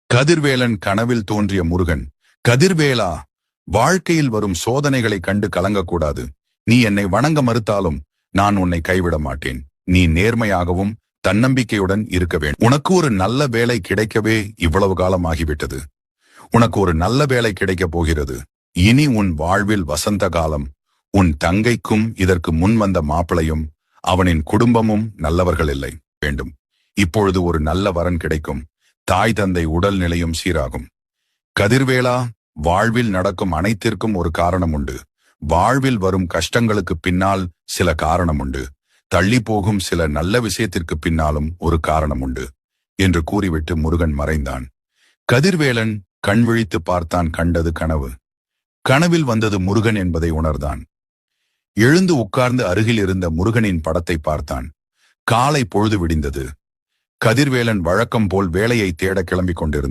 கதிர்வேலன் கனவில் தோன்றிய முருகன். கதிர்வேலா, வாழ்க்கையில் வரும் சோதனைகளை கண்டு கலங்கக்கூடாது. நீ என்னை வணங்க மறுத்தாலும் நான் உன்னை கைவிட மாட்டேன். நீ நேர்மையாகவும் தன்னம்பிக்கையுடன் இருக்க வேண்டும். உனக்கு ஒரு நல்ல வேலை கிடைக்கவே இவ்வளவு காலம் ஆகிவிட்டது. உனக்கு ஒரு நல்ல வேலை கிடைக்கப் போகிறது. இனி உன் வாழ்வில் வசந்த காலம். உன் தங்கைக்கும் இதற்கு முன் வந்த மாப்பிளையும் அவனின் குடும்பமும் நல்லவர்கள் இல்லை வேண்டும். இப்பொழுது ஒரு நல்ல வரன் கிடைக்கும். தாய் தந்தை உடல் நிலையும் சீராகும். கதிர்வேலா, வாழ்வில் நடக்கும் அனைத்திற்கும் ஒரு காரணம் உண்டு. வாழ்வில் வரும் கஷ்டங்களுக்கு பின்னால் சில காரணம் உண்டு. தள்ளி போகும் சில நல்ல விஷயத்திற்கு பின்னாலும் ஒரு காரணம் உண்டு என்று கூறிவிட்டு முருகன் மறைந்தான். கதிர்வேலன் கண் விழித்து பார்த்தான். கண்டது கனவு. கனவில் வந்தது முருகன் என்பதை உணர்ந்தான். எழுந்து உட்கார்ந்து அருகில் இருந்த முருகனின் படத்தை பார்த்தான். காலை பொழுது விடிந்தது. கதிர்வேலன் வழக்கம் போல் வேலையை தேட கிளம்பிக் கொண்டிருந்தான்.